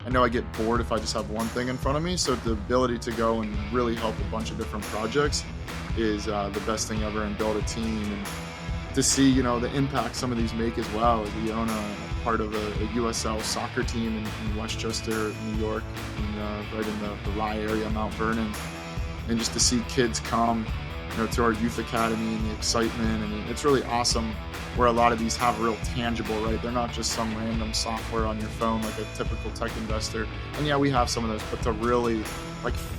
I know I get bored if I just have one thing in front of me. So the ability to go and really help a bunch of different projects is the best thing ever, and build a team, and to see, the impact some of these make as well. We own a part of a USL soccer team in Westchester, New York, right in the Rye area, Mount Vernon. And just to see kids come, to our youth academy, and the excitement, and it's really awesome where a lot of these have real tangible, right? They're not just some random software on your phone like a typical tech investor. And yeah, we have some of those, but to really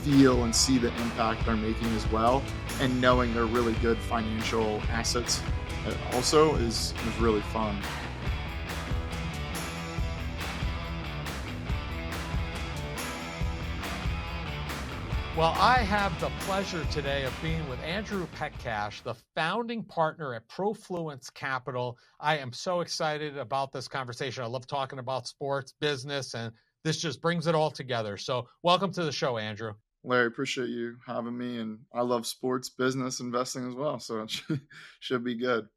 feel and see the impact they're making as well, and knowing they're really good financial assets also is really fun. Well, I have the pleasure today of being with Andrew Petcash, the founding partner at Profluence Capital. I am so excited about this conversation. I love talking about sports, business, and this just brings it all together. So welcome to the show, Andrew. Larry, appreciate you having me. And I love sports, business, investing as well. So it should be good.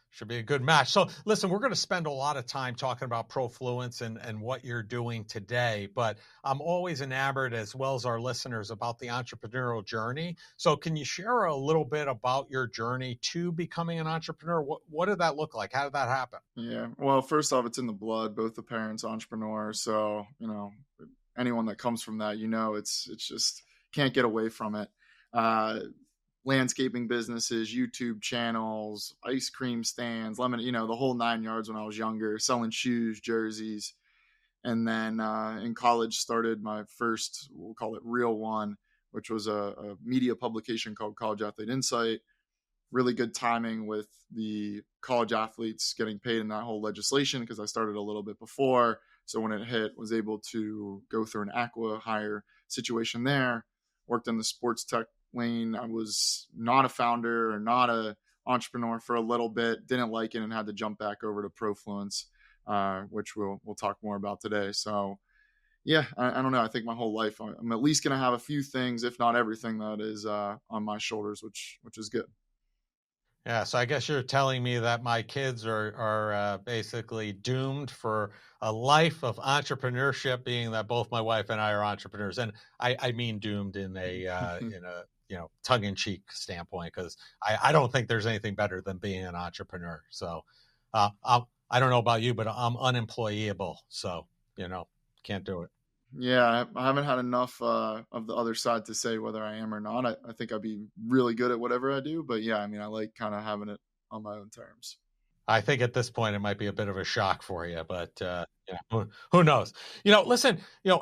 Should be a good match. So listen, we're going to spend a lot of time talking about Profluence and what you're doing today, but I'm always enamored, as well as our listeners, about the entrepreneurial journey. So can you share a little bit about your journey to becoming an entrepreneur? What did that look like? How did that happen? Yeah, well, first off, it's in the blood, both the parents entrepreneurs. So, anyone that comes from that, it's just can't get away from it. Landscaping businesses, YouTube channels, ice cream stands, the whole 9 yards when I was younger, selling shoes, jerseys. And then in college started my first, we'll call it real one, which was a media publication called College Athlete Insight. Really good timing with the college athletes getting paid in that whole legislation, because I started a little bit before. So when it hit, was able to go through an aqua hire situation there, worked in the sports tech lane. I was not a founder or not a entrepreneur for a little bit, didn't like it, and had to jump back over to Profluence, which we'll talk more about today. So yeah, I don't know. I think my whole life I'm at least going to have a few things, if not everything, that is on my shoulders, which is good. Yeah, so I guess you're telling me that my kids are basically doomed for a life of entrepreneurship, being that both my wife and I are entrepreneurs, and I mean doomed in a tongue-in-cheek standpoint, because I don't think there's anything better than being an entrepreneur. So I don't know about you, but I'm unemployable, so can't do it. Yeah, I haven't had enough of the other side to say whether I am or not. I think I'd be really good at whatever I do. But yeah, I like kind of having it on my own terms. I think at this point it might be a bit of a shock for you, but who knows? Listen,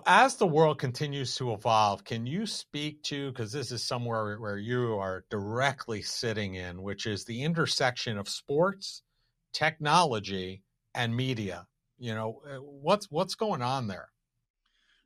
as the world continues to evolve, can you speak to, because this is somewhere where you are directly sitting in, which is the intersection of sports, technology, and media. What's going on there?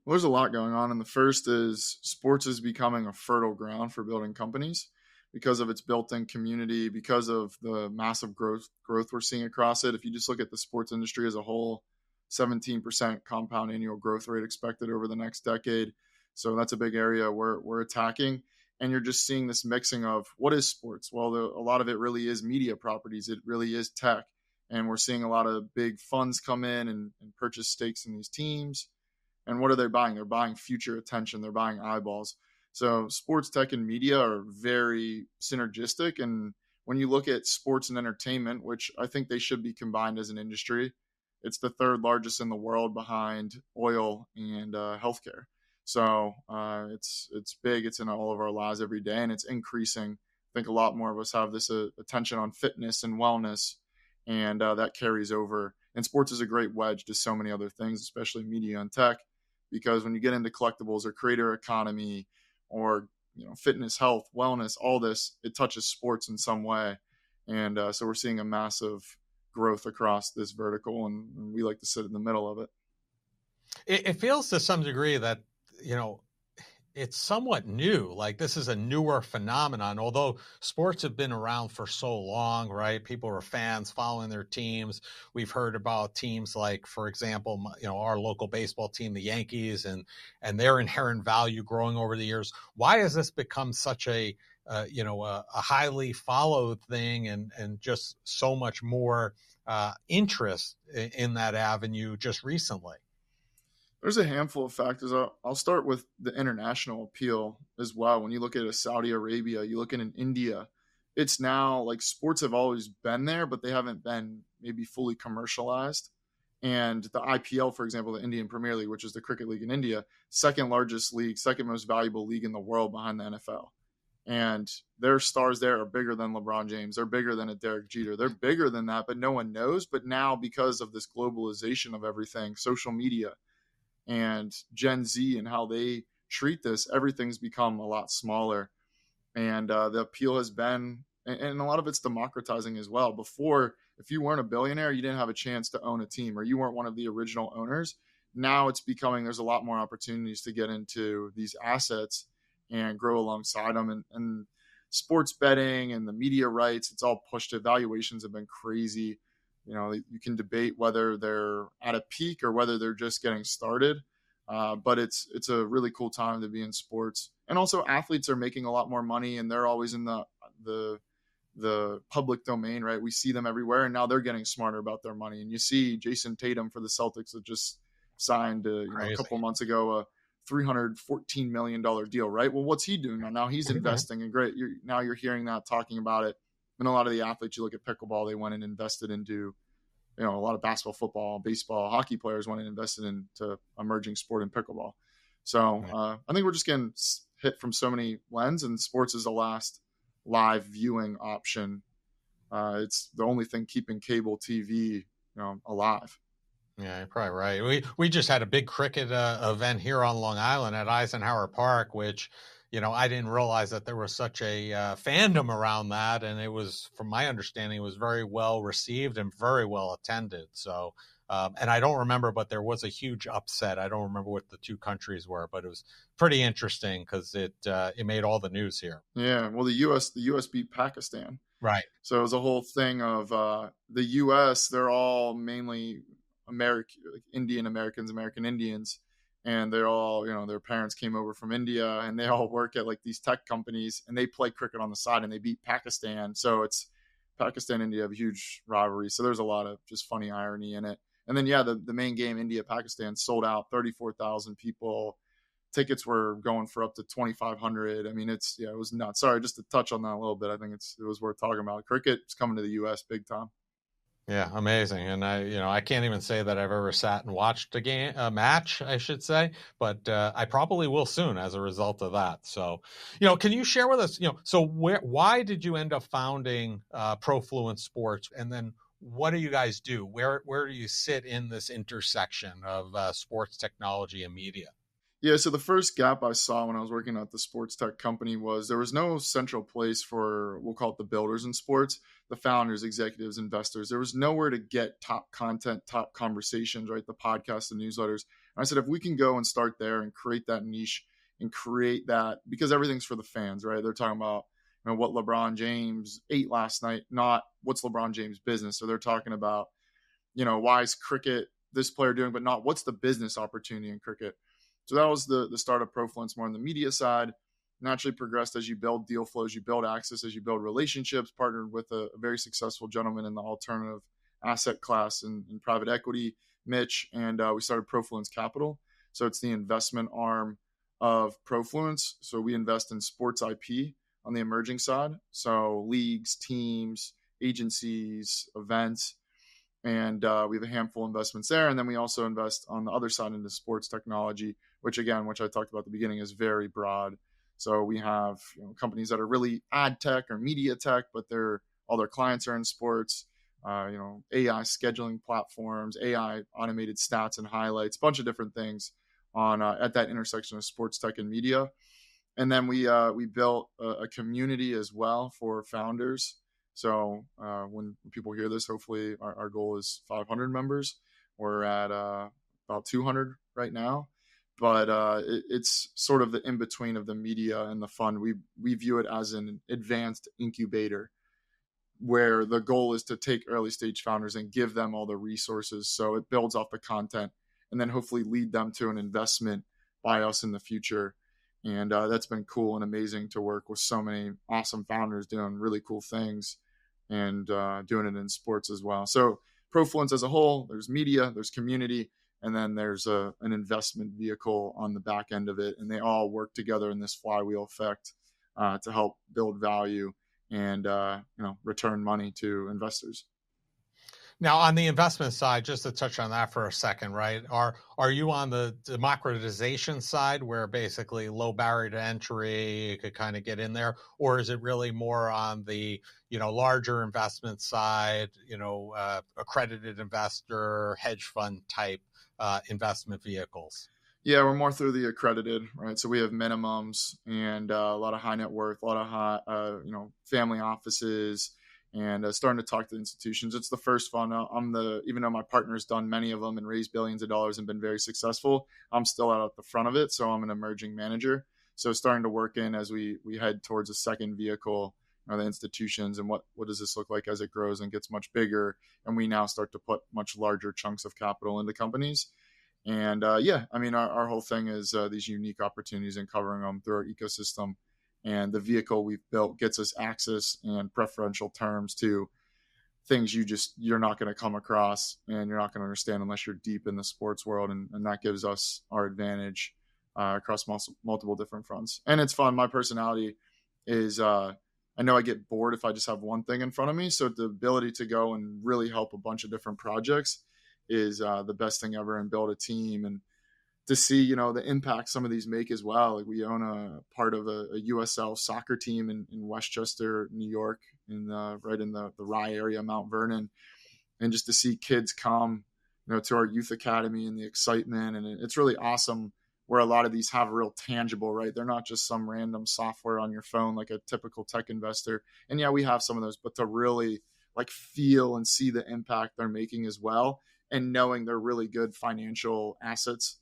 Well, there's a lot going on. And the first is sports is becoming a fertile ground for building companies because of its built-in community, because of the massive growth we're seeing across it. If you just look at the sports industry as a whole, 17% compound annual growth rate expected over the next decade. So that's a big area we're attacking. And you're just seeing this mixing of what is sports? Well, a lot of it really is media properties. It really is tech. And we're seeing a lot of big funds come in and purchase stakes in these teams. And what are they buying? They're buying future attention. They're buying eyeballs. So sports, tech, and media are very synergistic. And when you look at sports and entertainment, which I think they should be combined as an industry, it's the third largest in the world behind oil and healthcare. So it's big. It's in all of our lives every day, and it's increasing. I think a lot more of us have this attention on fitness and wellness, and that carries over. And sports is a great wedge to so many other things, especially media and tech, because when you get into collectibles or creator economy or fitness, health, wellness, all this, it touches sports in some way. And so we're seeing a massive growth across this vertical, and we like to sit in the middle of it. It feels to some degree that, it's somewhat new. Like this is a newer phenomenon, although sports have been around for so long, right? People are fans following their teams. We've heard about teams like, for example, our local baseball team, the Yankees, and their inherent value growing over the years. Why has this become such a highly followed thing and just so much more interest in that avenue just recently? There's a handful of factors. I'll start with the international appeal as well. When you look at a Saudi Arabia, you look at an India, it's now like sports have always been there, but they haven't been maybe fully commercialized. And the IPL, for example, the Indian Premier League, which is the cricket league in India, second largest league, second most valuable league in the world behind the NFL. And their stars there are bigger than LeBron James. They're bigger than a Derek Jeter. They're bigger than that, but no one knows. But now, because of this globalization of everything, social media, and Gen Z and how they treat this, everything's become a lot smaller. And the appeal has been, and a lot of it's democratizing as well. Before, if you weren't a billionaire, you didn't have a chance to own a team, or you weren't one of the original owners. Now it's becoming, there's a lot more opportunities to get into these assets and grow alongside them. And sports betting and the media rights, it's all pushed. Valuations have been crazy. You know, you can debate whether they're at a peak or whether they're just getting started. But it's a really cool time to be in sports. And also athletes are making a lot more money, and they're always in the public domain, right? We see them everywhere, and now they're getting smarter about their money. And you see Jason Tatum for the Celtics that just signed a couple months ago, a $314 million deal, right? Well, what's he doing now? Now he's investing, and great. Now you're hearing that, talking about it. And a lot of the athletes, you look at pickleball, they went and invested into, a lot of basketball, football, baseball, hockey players went and invested into emerging sport in pickleball. So I think we're just getting hit from so many lenses, and sports is the last live viewing option. It's the only thing keeping cable TV, alive. Yeah, you're probably right. We just had a big cricket event here on Long Island at Eisenhower Park, which, I didn't realize that there was such a fandom around that. And it was, from my understanding, it was very well received and very well attended. So, and I don't remember, but there was a huge upset. I don't remember what the two countries were, but it was pretty interesting because it made all the news here. Yeah, well, the U.S. beat Pakistan. Right. So it was a whole thing of the U.S., they're all mainly Indian Americans, American Indians. And they're all, their parents came over from India, and they all work at like these tech companies, and they play cricket on the side, and they beat Pakistan. So it's Pakistan, India have a huge rivalry. So there's a lot of just funny irony in it. And then, the main game, India, Pakistan, sold out, 34,000 people. Tickets were going for up to 2,500. I mean, it was nuts. Sorry, just to touch on that a little bit. I think it was worth talking about. Cricket's coming to the U.S. big time. Yeah, amazing. And I can't even say that I've ever sat and watched a match, I should say, but I probably will soon as a result of that. So, can you share with us, so why did you end up founding Profluence Sports? And then what do you guys do? Where do you sit in this intersection of sports technology and media? Yeah, so the first gap I saw when I was working at the sports tech company was there was no central place for, we'll call it the builders in sports, the founders, executives, investors. There was nowhere to get top content, top conversations, right? The podcasts, the newsletters. And I said, if we can go and start there and create that niche and create that, because everything's for the fans, right? They're talking about, what LeBron James ate last night, not what's LeBron James' business. So they're talking about, why is cricket this player doing, but not what's the business opportunity in cricket. So that was the start of Profluence, more on the media side. Naturally progressed as you build deal flows, you build access, as you build relationships, partnered with a very successful gentleman in the alternative asset class and private equity, Mitch, and we started Profluence Capital. So it's the investment arm of Profluence. So we invest in sports IP on the emerging side. So leagues, teams, agencies, events. And we have a handful of investments there. And then we also invest on the other side into sports technology, which I talked about at the beginning, is very broad. So we have companies that are really ad tech or media tech, but all their clients are in sports, AI scheduling platforms, AI automated stats and highlights, a bunch of different things on at that intersection of sports tech and media. And then we built a community as well for founders. So when people hear this, hopefully our goal is 500 members. We're at about 200 right now. But it's sort of the in-between of the media and the fund. We view it as an advanced incubator where the goal is to take early stage founders and give them all the resources. So it builds off the content and then hopefully lead them to an investment by us in the future. And that's been cool and amazing to work with so many awesome founders doing really cool things and doing it in sports as well. So Profluence as a whole, there's media, there's community, and then there's an investment vehicle on the back end of it, and they all work together in this flywheel effect to help build value and return money to investors. Now, on the investment side, just to touch on that for a second, right? Are you on the democratization side, where basically low barrier to entry, you could kind of get in there, or is it really more on the larger investment side, accredited investor, hedge fund type investment vehicles? Yeah, we're more through the accredited, right? So we have minimums and a lot of high net worth, a lot of high, family offices, and starting to talk to institutions. It's the first fund. Even though my partner's done many of them and raised billions of dollars and been very successful, I'm still out at the front of it. So I'm an emerging manager. So starting to work in as we head towards a second vehicle, the institutions, and what does this look like as it grows and gets much bigger. And we now start to put much larger chunks of capital into companies. And our whole thing is these unique opportunities and covering them through our ecosystem. And the vehicle we've built gets us access and preferential terms to things you're not going to come across and you're not going to understand unless you're deep in the sports world. And that gives us our advantage across multiple different fronts. And it's fun. My personality is I know I get bored if I just have one thing in front of me. So the ability to go and really help a bunch of different projects is the best thing ever, and build a team and to see, the impact some of these make as well. Like we own a part of a USL soccer team in Westchester, New York, right in the Rye area, Mount Vernon. And just to see kids come, to our youth academy and the excitement. And it's really awesome where a lot of these have a real tangible, right? They're not just some random software on your phone, like a typical tech investor. And yeah, we have some of those, but to really like feel and see the impact they're making as well, and knowing they're really good financial assets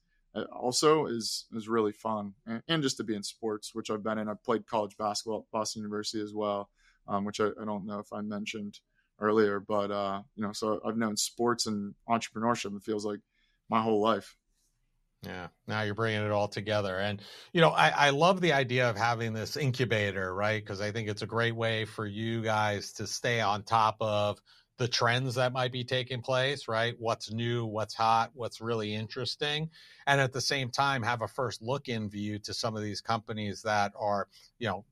also is really fun. And just to be in sports, which I've been in. I've played college basketball at Boston University as well, which I don't know if I mentioned earlier, but so I've known sports and entrepreneurship, it feels like, my whole life. Yeah. Now you're bringing it all together. And, I love the idea of having this incubator, right? Because I think it's a great way for you guys to stay on top of the trends that might be taking place, right? What's new, what's hot, what's really interesting. And at the same time, have a first look in view to some of these companies that are,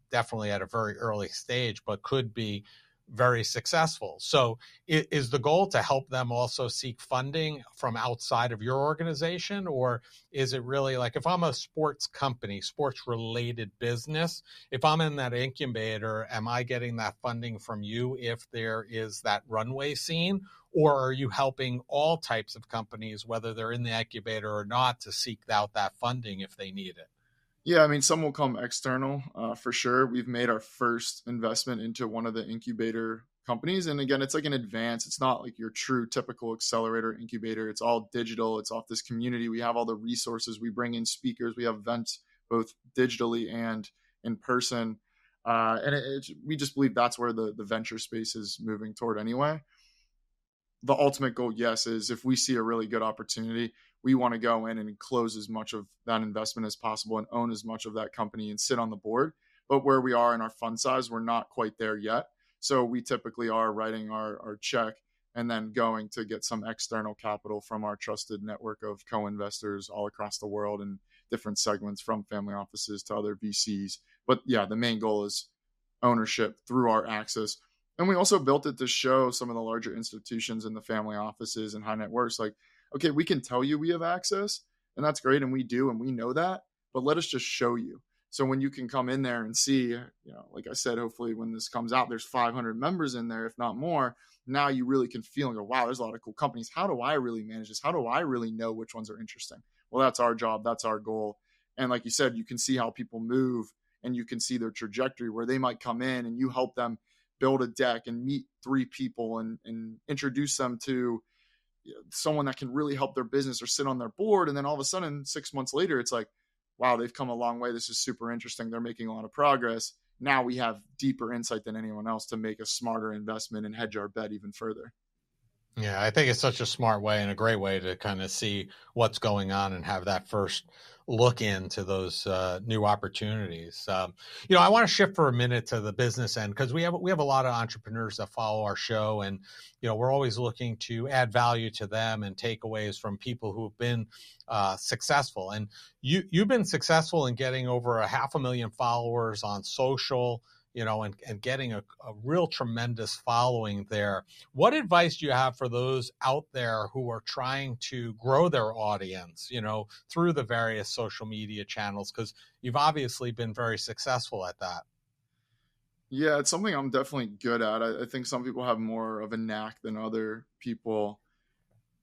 definitely at a very early stage, but could be very successful. So is the goal to help them also seek funding from outside of your organization? Or is it really like, if I'm a sports company, sports related business, if I'm in that incubator, am I getting that funding from you if there is that runway scene? Or are you helping all types of companies, whether they're in the incubator or not, to seek out that funding if they need it? Yeah, I mean, some will come external for sure. We've made our first investment into one of the incubator companies. And again, it's like an advance. It's not like your true typical accelerator incubator. It's all digital. It's off this community. We have all the resources. We bring in speakers. We have events both digitally and in person. We just believe that's where the venture space is moving toward anyway. The ultimate goal, yes, is if we see a really good opportunity, we want to go in and close as much of that investment as possible and own as much of that company and sit on the board. But where we are in our fund size, we're not quite there yet. So we typically are writing our check and then going to get some external capital from our trusted network of co-investors all across the world in different segments, from family offices to other VCs. But yeah, the main goal is ownership through our access. And we also built it to show some of the larger institutions and the family offices and high net worths, like, okay, we can tell you we have access, and that's great, and we do, and we know that, but let us just show you. So when you can come in there and see, like I said, hopefully when this comes out, there's 500 members in there, if not more. Now you really can feel and go, wow, there's a lot of cool companies. How do I really manage this? How do I really know which ones are interesting? Well, that's our job. That's our goal. And like you said, you can see how people move, and you can see their trajectory where they might come in and you help them build a deck and meet 3 people and introduce them to someone that can really help their business or sit on their board. And then all of a sudden, 6 months later, it's like, wow, they've come a long way. This is super interesting. They're making a lot of progress. Now we have deeper insight than anyone else to make a smarter investment and hedge our bet even further. Yeah, I think it's such a smart way and a great way to kind of see what's going on and have that first look into those new opportunities. I want to shift for a minute to the business end because we have a lot of entrepreneurs that follow our show, and we're always looking to add value to them and takeaways from people who've been successful. And you've been successful in getting over 500,000 followers on social. And getting a real tremendous following there. What advice do you have for those out there who are trying to grow their audience, through the various social media channels? Because you've obviously been very successful at that. Yeah, it's something I'm definitely good at. I think some people have more of a knack than other people,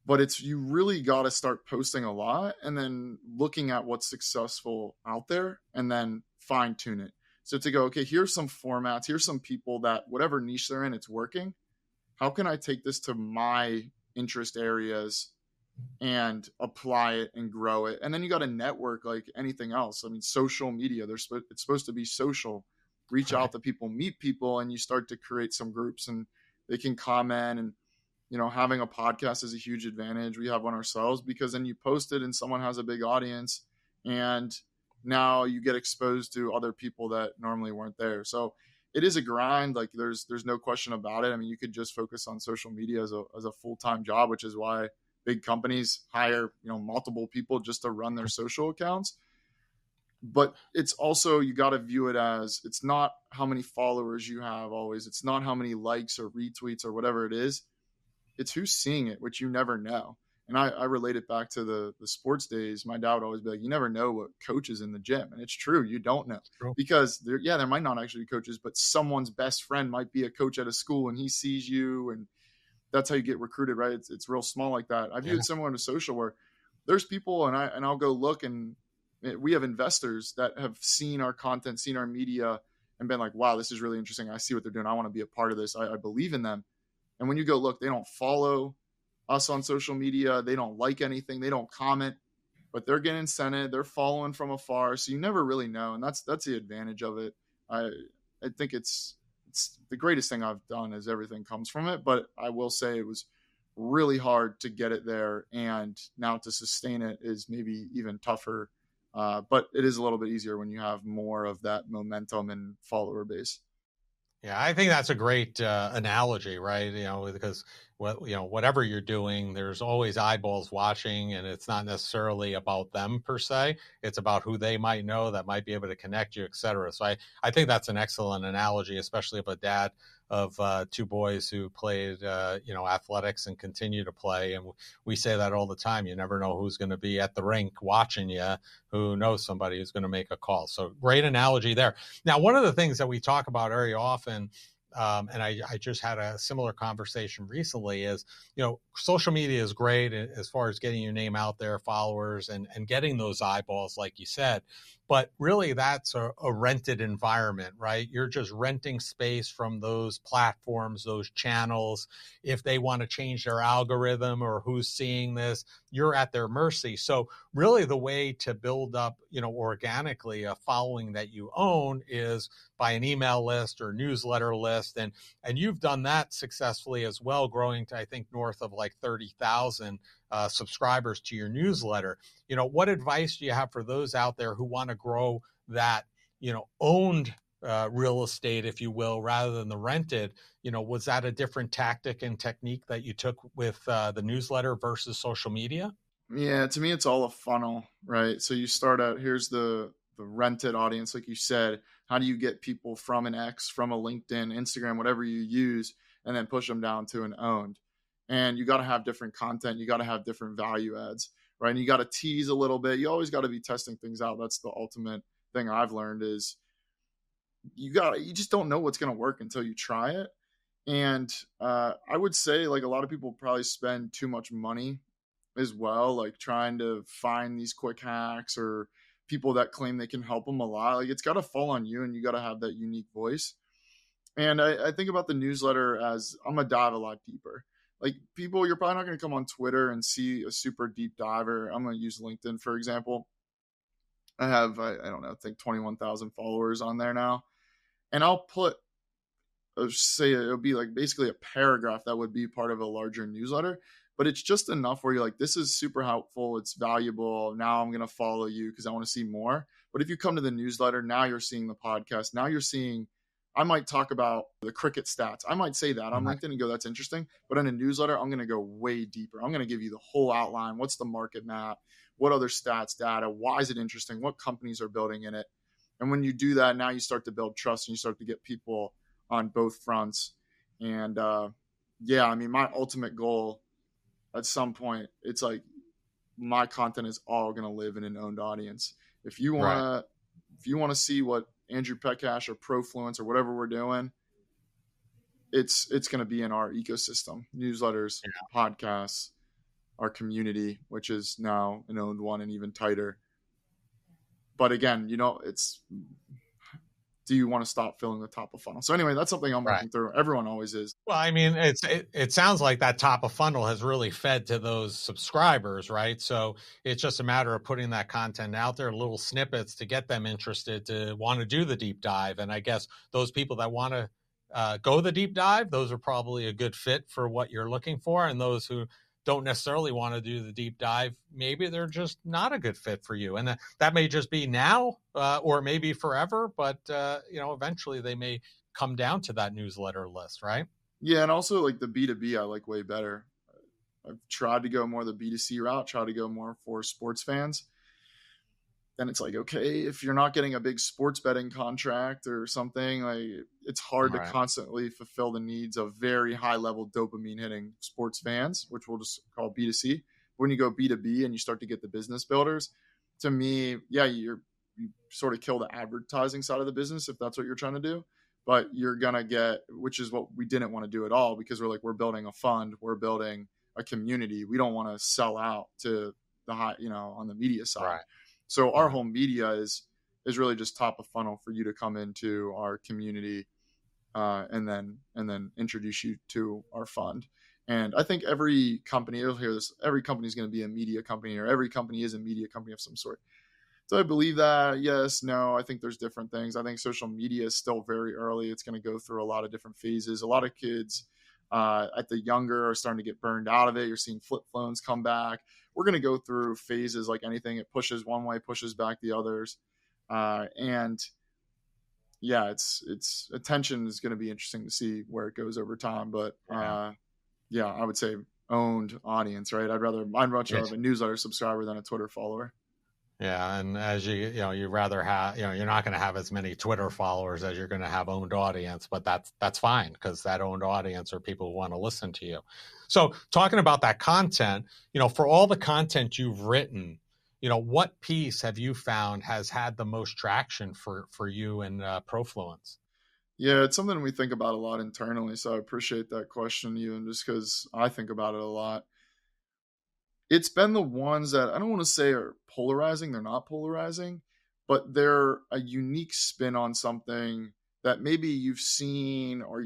but it's you really got to start posting a lot and then looking at what's successful out there and then fine tune it. So to go, okay, here's some formats, here's some people that whatever niche they're in, it's working. How can I take this to my interest areas and apply it and grow it? And then you got to network like anything else. I mean, social media, it's supposed to be social. Reach Right. out to people, meet people, and you start to create some groups and they can comment. And having a podcast is a huge advantage. We have one ourselves because then you post it and someone has a big audience, and now you get exposed to other people that normally weren't there. So it is a grind. Like there's no question about it. I mean, you could just focus on social media as a full-time job, which is why big companies hire, multiple people just to run their social accounts. But it's also, you got to view it as, it's not how many followers you have always. It's not how many likes or retweets or whatever it is. It's who's seeing it, which you never know. And I relate it back to the sports days. My dad would always be like, you never know what coach is in the gym. And it's true. You don't know True. because there might not actually be coaches, but someone's best friend might be a coach at a school and he sees you, and that's how you get recruited, right? It's real small like that. I view Yeah. it similar to social where there's people and I'll go look, and we have investors that have seen our content, seen our media, and been like, wow, this is really interesting. I see what they're doing. I want to be a part of this. I believe in them. And when you go look, they don't follow us on social media. They don't like anything. They don't comment, but they're getting sent it. They're following from afar. So you never really know. And that's the advantage of it. I think it's the greatest thing I've done is everything comes from it. But I will say it was really hard to get it there. And now to sustain it is maybe even tougher. But it is a little bit easier when you have more of that momentum and follower base. Yeah, I think that's a great analogy, right? Because whatever you're doing, there's always eyeballs watching, and it's not necessarily about them per se. It's about who they might know that might be able to connect you, et cetera. So I think that's an excellent analogy, especially of a dad of two boys who played, athletics and continue to play. And we say that all the time. You never know who's going to be at the rink watching you, who knows somebody who's going to make a call. So great analogy there. Now, one of the things that we talk about very often, and I just had a similar conversation recently, is social media is great as far as getting your name out there, followers, and getting those eyeballs, like you said. But really, that's a rented environment, right? You're just renting space from those platforms, those channels. If they want to change their algorithm or who's seeing this, you're at their mercy. So really the way to build up, organically a following that you own is by an email list or newsletter list. And you've done that successfully as well, growing to, I think, north of like 30,000 subscribers to your newsletter. What advice do you have for those out there who want to grow that, owned real estate, if you will, rather than the rented? Was that a different tactic and technique that you took with the newsletter versus social media? Yeah, to me, it's all a funnel, right? So you start out, here's the rented audience, like you said. How do you get people from an X, from a LinkedIn, Instagram, whatever you use, and then push them down to an owned? And you got to have different content. You got to have different value adds, right? And you got to tease a little bit. You always got to be testing things out. That's the ultimate thing I've learned is you just don't know what's going to work until you try it. And I would say like a lot of people probably spend too much money as well, like trying to find these quick hacks or people that claim they can help them a lot. Like it's got to fall on you and you got to have that unique voice. And I think about the newsletter as I'm going to dive a lot deeper. Like people, you're probably not going to come on Twitter and see a super deep diver. I'm going to use LinkedIn, for example. I have, I don't know, I think 21,000 followers on there now. And I'll put say it would be like basically a paragraph that would be part of a larger newsletter, but it's just enough where you're like, this is super helpful, it's valuable, now I'm going to follow you because I want to see more. But if you come to the newsletter, now you're seeing the podcast, now you're seeing, I might talk about the cricket stats, I might say that on Right. LinkedIn and go, that's interesting. But in a newsletter, I'm going to go way deeper. I'm going to give you the whole outline. What's the market map? What other stats, data? Why is it interesting? What companies are building in it? And when you do that, now you start to build trust and you start to get people on both fronts. And yeah, I mean, my ultimate goal at some point, it's like my content is all going to live in an owned audience. If you want to see what Andrew Petcash or Profluence or whatever we're doing, it's going to be in our ecosystem, newsletters, podcasts, our community, which is now an owned one and even tighter. But again, it's, do you want to stop filling the top of funnel? So anyway, that's something I'm working through. Everyone always is. Well, I mean, it sounds like that top of funnel has really fed to those subscribers, right? So it's just a matter of putting that content out there, little snippets to get them interested to want to do the deep dive. And I guess those people that want to go the deep dive, those are probably a good fit for what you're looking for. And those who don't necessarily want to do the deep dive, maybe they're just not a good fit for you. And that may just be now or maybe forever, but eventually they may come down to that newsletter list, right? Yeah, and also like the B2B I like way better. I've tried to go more the B2C route, try to go more for sports fans. Then it's like, okay, if you're not getting a big sports betting contract or something, like it's hard to constantly fulfill the needs of very high level dopamine hitting sports fans, which we'll just call B2C. But when you go B2B and you start to get the business builders, to me, yeah, you sort of kill the advertising side of the business if that's what you're trying to do. But you're going to get, which is what we didn't want to do at all, because we're building a fund, we're building a community. We don't want to sell out to the high, on the media side. Right. So our whole media is really just top of funnel for you to come into our community and then introduce you to our fund. And I think every company, you'll hear this, every company is going to be a media company, or every company is a media company of some sort. Do I believe that? Yes, no. I think there's different things. I think social media is still very early. It's going to go through a lot of different phases. A lot of kids at the younger are starting to get burned out of it. You're seeing flip phones come back. We're going to go through phases like anything. It pushes one way, pushes back the others. And yeah, it's attention is going to be interesting to see where it goes over time. But yeah, I would say owned audience, right? I'd much rather have a newsletter subscriber than a Twitter follower. Yeah, and as you rather have, you're not going to have as many Twitter followers as you're going to have owned audience, but that's fine, because that owned audience are people who want to listen to you. So talking about that content, for all the content you've written, what piece have you found has had the most traction for you and Profluence? Yeah, it's something we think about a lot internally. So I appreciate that question, Ewan, just because I think about it a lot. It's been the ones that I don't want to say are polarizing. They're not polarizing, but they're a unique spin on something that maybe you've seen or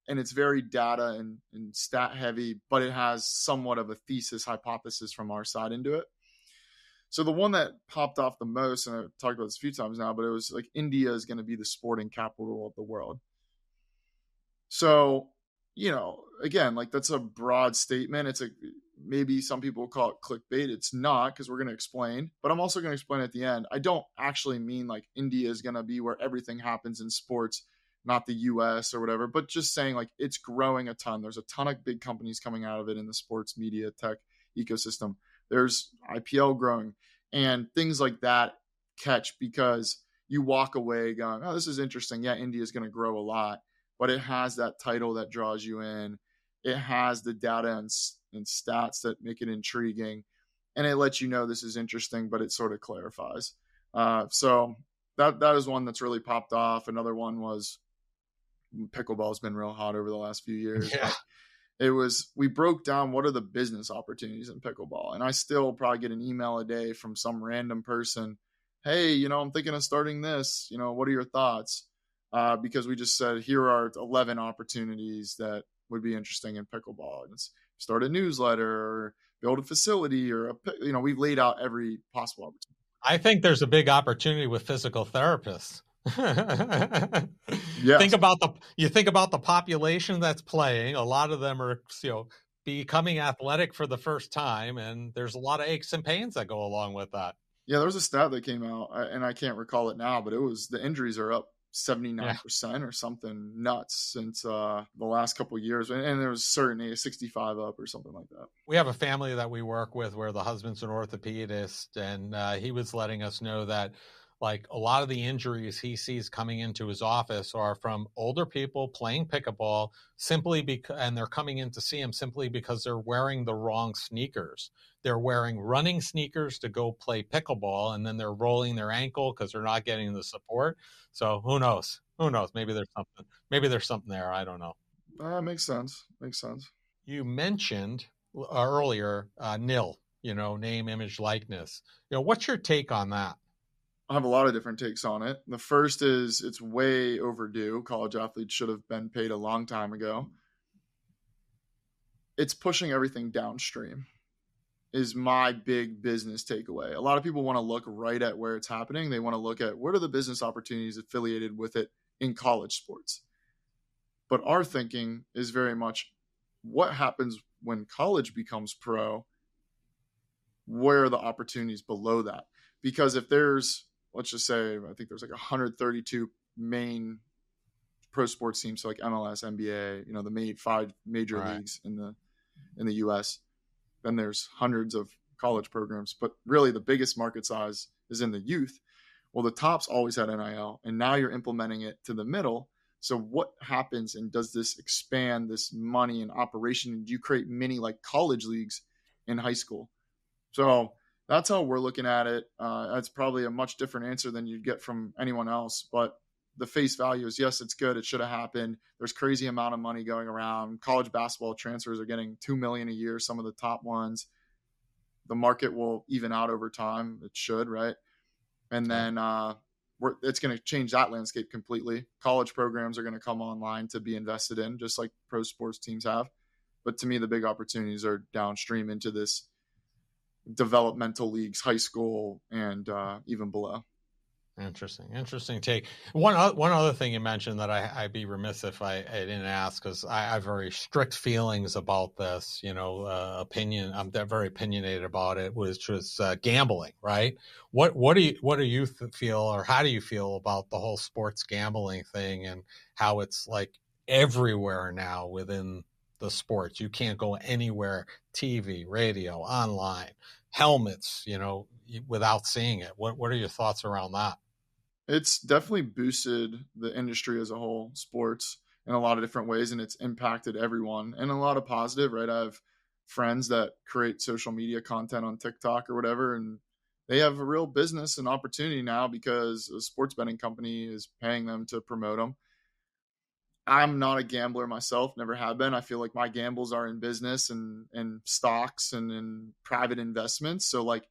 and it's very data and stat heavy, but it has somewhat of a thesis hypothesis from our side into it. So the one that popped off the most, and I've talked about this a few times now, but it was like India is going to be the sporting capital of the world. So, again, like that's a broad statement. Maybe some people will call it clickbait. It's not, because we're going to explain, but I'm also going to explain at the end. I don't actually mean like India is going to be where everything happens in sports, not the US or whatever, but just saying like it's growing a ton. There's a ton of big companies coming out of it in the sports media tech ecosystem. There's IPL growing and things like that catch, because you walk away going, oh, this is interesting. Yeah, India is going to grow a lot, but it has that title that draws you in. It has the data and stats that make it intriguing, and it lets you know this is interesting, but it sort of clarifies. So that is one that's really popped off. Another one was pickleball has been real hot over the last few years. Yeah. We broke down what are the business opportunities in pickleball, and I still probably get an email a day from some random person. Hey, I'm thinking of starting this. What are your thoughts? Because we just said, here are 11 opportunities that would be interesting in pickleball. And it's start a newsletter or build a facility or we've laid out every possible opportunity. I think there's a big opportunity with physical therapists. Think Yes. about the population that's playing. A lot of them are, becoming athletic for the first time, and there's a lot of aches and pains that go along with that. Yeah, there was a stat that came out, and I can't recall it now, but it was the injuries are up Yeah. 79% or something nuts since the last couple of years. And there was certainly a 65 up or something like that. We have a family that we work with where the husband's an orthopedist, and he was letting us know that like a lot of the injuries he sees coming into his office are from older people playing pickleball simply because, and they're coming in to see him simply because they're wearing the wrong sneakers. They're wearing running sneakers to go play pickleball, and then they're rolling their ankle because they're not getting the support. So who knows? Who knows? Maybe there's something. Maybe there's something there. I don't know. Makes sense. Makes sense. You mentioned earlier nil, name, image, likeness. What's your take on that? I have a lot of different takes on it. The first is it's way overdue. College athletes should have been paid a long time ago. It's pushing everything downstream, is my big business takeaway. A lot of people want to look right at where it's happening. They want to look at what are the business opportunities affiliated with it in college sports. But our thinking is very much what happens when college becomes pro? Where are the opportunities below that? Because if there's, let's just say, I think there's like 132 main pro sports teams, so like MLS, NBA, the five major Right. leagues in the US. Then there's hundreds of college programs, but really the biggest market size is in the youth. Well, the tops always had NIL, and now you're implementing it to the middle. So what happens, and does this expand this money and operation? And do you create mini like college leagues in high school? So that's how we're looking at it. That's probably a much different answer than you'd get from anyone else, but the face value is yes, it's good. It should have happened. There's crazy amount of money going around. College basketball transfers are getting $2 million a year. Some of the top ones. The market will even out over time. It should, right? And Yeah. then it's going to change that landscape completely. College programs are going to come online to be invested in, just like pro sports teams have. But to me, the big opportunities are downstream into this developmental leagues, high school, and even below. Interesting take. One other thing you mentioned that I'd be remiss if I didn't ask, because I have very strict feelings about this. Opinion. I'm very opinionated about it. Which was gambling, right? What do you feel, or how do you feel about the whole sports gambling thing and how it's like everywhere now within the sports? You can't go anywhere, TV, radio, online, helmets, without seeing it. What are your thoughts around that? It's definitely boosted the industry as a whole, sports, in a lot of different ways, and it's impacted everyone and a lot of positive, right? I have friends that create social media content on TikTok or whatever, and they have a real business and opportunity now because a sports betting company is paying them to promote them. I'm not a gambler myself, never have been. I feel like my gambles are in business and stocks and in private investments. So like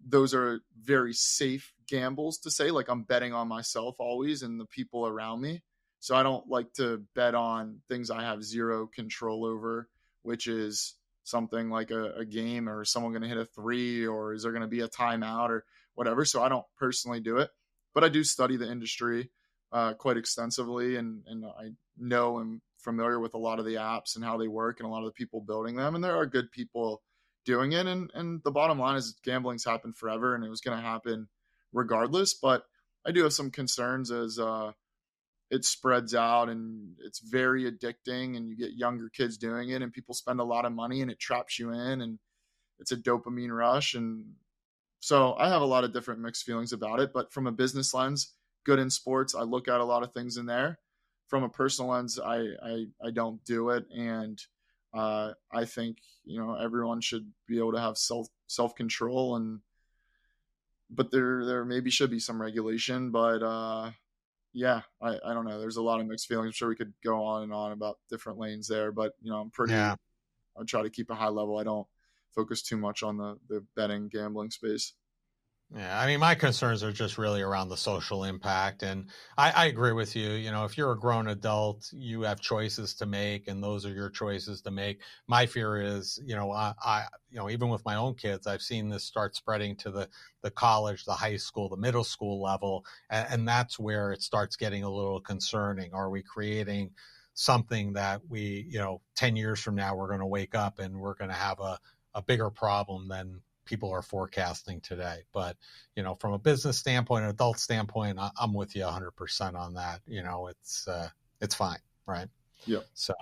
those are very safe gambles to say, like I'm betting on myself always and the people around me. So I don't like to bet on things I have zero control over, which is something like a game, or is someone going to hit a three, or is there going to be a timeout or whatever. So I don't personally do it, but I do study the industry quite extensively, and I know and familiar with a lot of the apps and how they work and a lot of the people building them. And there are good people doing it. And the bottom line is gambling's happened forever and it was going to happen regardless. But I do have some concerns as it spreads out and it's very addicting and you get younger kids doing it and people spend a lot of money and it traps you in and it's a dopamine rush. And so I have a lot of different mixed feelings about it. But from a business lens, good in sports, I look at a lot of things in there. From a personal lens, I don't do it. And I think everyone should be able to have self control, and but there maybe should be some regulation. But yeah, I don't know. There's a lot of mixed feelings. I'm sure we could go on and on about different lanes there, but Yeah. I try to keep a high level. I don't focus too much on the betting gambling space. Yeah, I mean, my concerns are just really around the social impact, and I agree with you. You know, if you're a grown adult, you have choices to make, and those are your choices to make. My fear is, even with my own kids, I've seen this start spreading to the college, the high school, the middle school level, and that's where it starts getting a little concerning. Are we creating something that 10 years from now, we're going to wake up and we're going to have a bigger problem than people are forecasting today? But from a business standpoint, an adult standpoint, I'm with you 100% on that. It's fine, right? Yeah. So,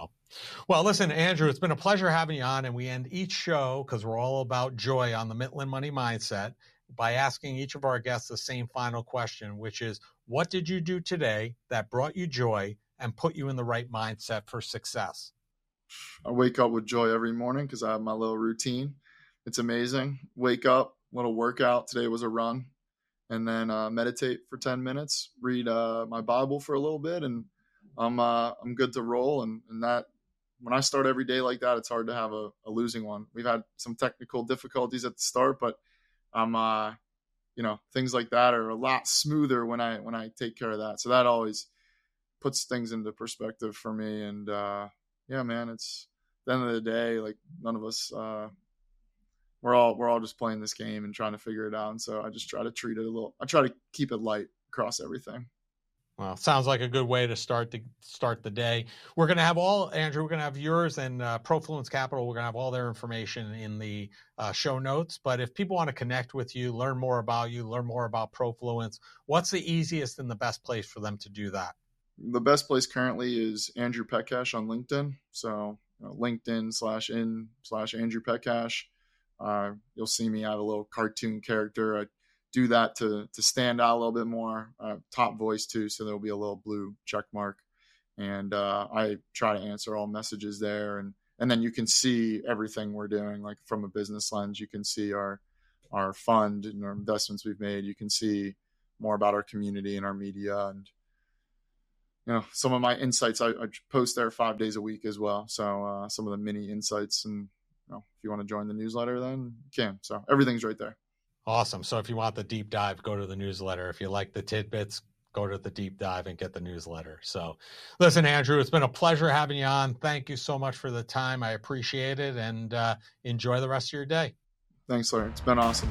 well, listen, Andrew, it's been a pleasure having you on, and we end each show, because we're all about joy on the Mitlin Money Mindset, by asking each of our guests the same final question, which is, what did you do today that brought you joy and put you in the right mindset for success? I wake up with joy every morning because I have my little routine. It's amazing. Wake up, little workout. Today was a run, and then meditate for 10 minutes, read my Bible for a little bit, and I'm good to roll. And that, when I start every day like that, it's hard to have a losing one. We've had some technical difficulties at the start, but things like that are a lot smoother when I take care of that. So that always puts things into perspective for me. And yeah, man, it's at the end of the day, like, none of us, we're all just playing this game and trying to figure it out. And so I just try to I try to keep it light across everything. Well, sounds like a good way to start the day. We're going to have Andrew, we're going to have yours and Profluence Capital. We're going to have all their information in the show notes. But if people want to connect with you, learn more about you, learn more about Profluence, what's the easiest and the best place for them to do that? The best place currently is Andrew Petcash on LinkedIn. So LinkedIn/in/Andrew Petcash. You'll see me. I have a little cartoon character. I do that to stand out a little bit more. Top voice too, so there'll be a little blue check mark. And I try to answer all messages there, and then you can see everything we're doing, like from a business lens. You can see our fund and our investments we've made. You can see more about our community and our media, and some of my insights I post there 5 days a week as well. So some of the mini insights, and if you want to join the newsletter, then you can. So everything's right there. Awesome. So if you want the deep dive, go to the newsletter. If you like the tidbits, go to the deep dive and get the newsletter. So listen, Andrew, it's been a pleasure having you on. Thank you so much for the time. I appreciate it, and enjoy the rest of your day. Thanks, Larry. It's been awesome.